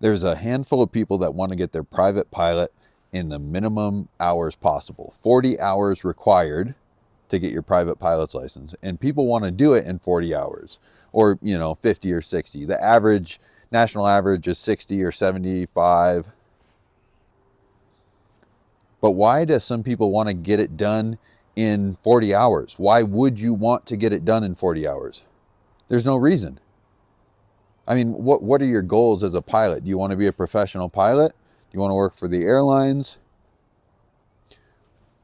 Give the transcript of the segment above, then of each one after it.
There's a handful of people that want to get their private pilot in the minimum hours possible. 40 hours required to get your private pilot's license. And people want to do it in 40 hours or, 50 or 60. The average, national average is 60 or 75. But why do some people want to get it done in 40 hours? Why would you want to get it done in 40 hours? There's no reason. I mean, what are your goals as a pilot? Do you want to be a professional pilot? Do you want to work for the airlines?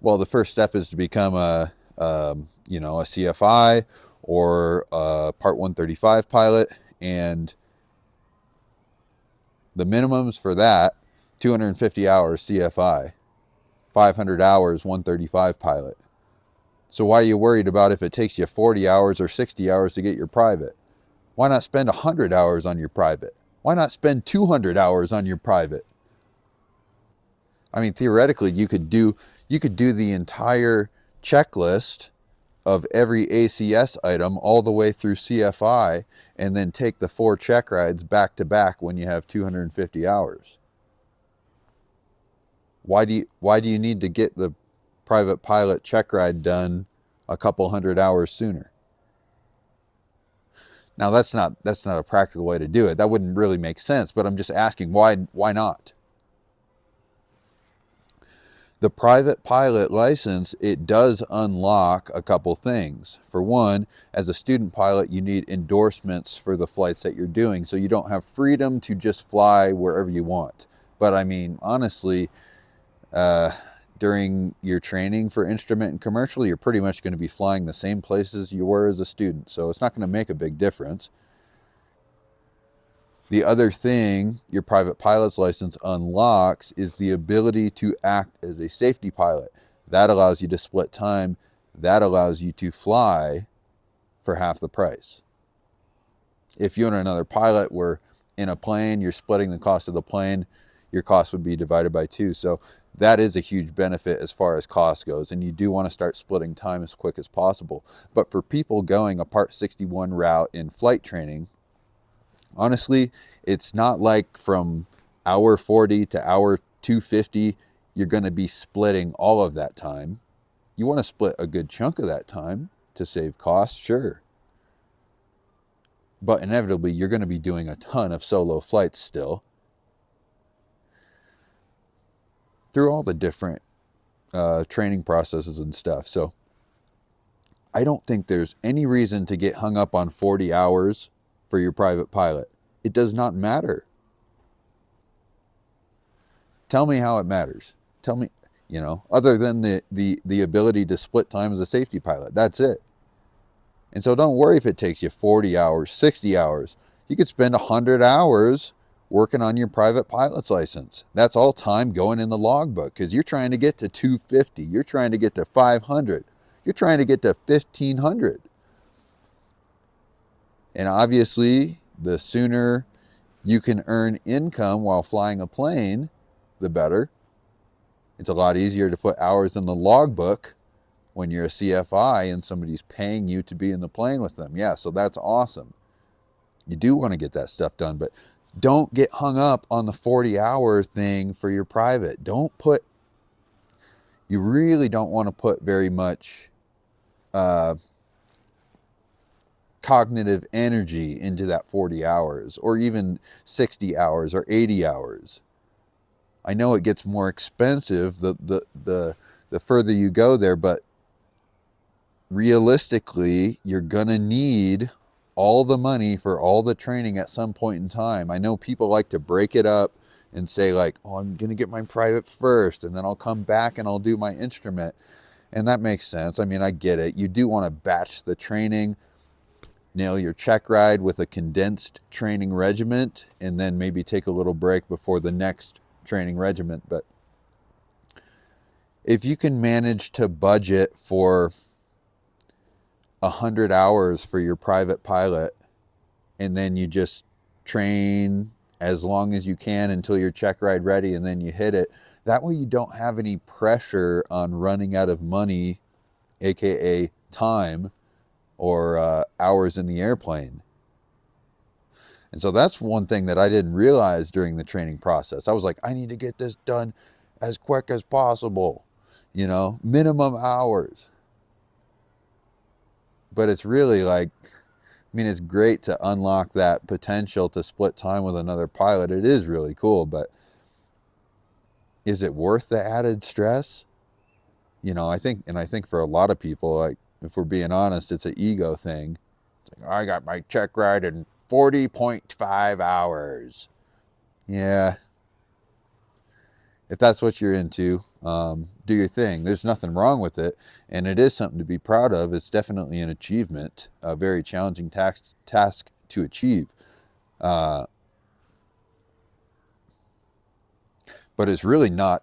Well, the first step is to become a CFI or a Part 135 pilot, and the minimums for that, 250 hours CFI, 500 hours 135 pilot. So why are you worried about if it takes you 40 hours or 60 hours to get your private? Why not spend 100 hours on your private? Why not spend 200 hours on your private? I mean, theoretically, you could do the entire checklist of every ACS item all the way through CFI and then take the 4 check rides back to back when you have 250 hours. Why do you need to get the private pilot check ride done a couple hundred hours sooner? Now that's not a practical way to do it. That wouldn't really make sense, but I'm just asking why not? The private pilot license, it does unlock a couple things. For one, as a student pilot, you need endorsements for the flights that you're doing, so you don't have freedom to just fly wherever you want. But I mean, honestly, during your training for instrument and commercial, you're pretty much going to be flying the same places you were as a student, so it's not going to make a big difference. The other thing your private pilot's license unlocks is the ability to act as a safety pilot. That allows you to split time. That allows you to fly for half the price. If you and another pilot were in a plane, you're splitting the cost of the plane, your cost would be divided by 2. So that is a huge benefit as far as cost goes, and you do want to start splitting time as quick as possible. But for people going a Part 61 route in flight training, honestly, it's not like from hour 40 to hour 250, you're going to be splitting all of that time. You want to split a good chunk of that time to save costs, sure. But inevitably, you're going to be doing a ton of solo flights still, through all the different training processes and stuff. So I don't think there's any reason to get hung up on 40 hours for your private pilot. It does not matter. Tell me how it matters. Tell me, other than the ability to split time as a safety pilot. That's it. And so don't worry if it takes you 40 hours, 60 hours. You could spend 100 hours working on your private pilot's license. That's all time going in the logbook because you're trying to get to 250. You're trying to get to 500. You're trying to get to 1,500. And obviously, the sooner you can earn income while flying a plane, the better. It's a lot easier to put hours in the logbook when you're a CFI and somebody's paying you to be in the plane with them. Yeah, so that's awesome. You do want to get that stuff done, but don't get hung up on the 40-hour thing for your private. You really don't want to put very much cognitive energy into that 40 hours or even 60 hours or 80 hours. I know it gets more expensive the further you go there, but realistically, you're going to need all the money for all the training at some point in time. I know people like to break it up and say like, oh, I'm going to get my private first and then I'll come back and I'll do my instrument. And that makes sense. I mean, I get it. You do want to batch the training, nail your check ride with a condensed training regiment, and then maybe take a little break before the next training regiment. But if you can manage to budget for 100 hours for your private pilot, and then you just train as long as you can until your check ride ready, and then you hit it. That way you don't have any pressure on running out of money, aka time, or hours in the airplane. And so that's one thing that I didn't realize during the training process. I was like, I need to get this done as quick as possible, minimum hours. But it's really like, it's great to unlock that potential to split time with another pilot. It is really cool, but is it worth the added stress? I think for a lot of people, like, if we're being honest, it's an ego thing. It's like, I got my check ride in 40.5 hours. Yeah. If that's what you're into, do your thing. There's nothing wrong with it. And it is something to be proud of. It's definitely an achievement, a very challenging task to achieve. But it's really not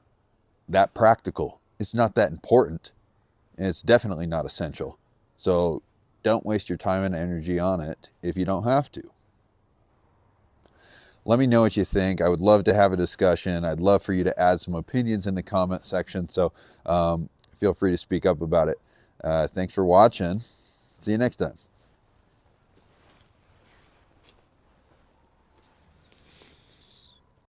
that practical. It's not that important. And it's definitely not essential. So don't waste your time and energy on it if you don't have to. Let me know what you think. I would love to have a discussion. I'd love for you to add some opinions in the comment section. So feel free to speak up about it. Thanks for watching. See you next time.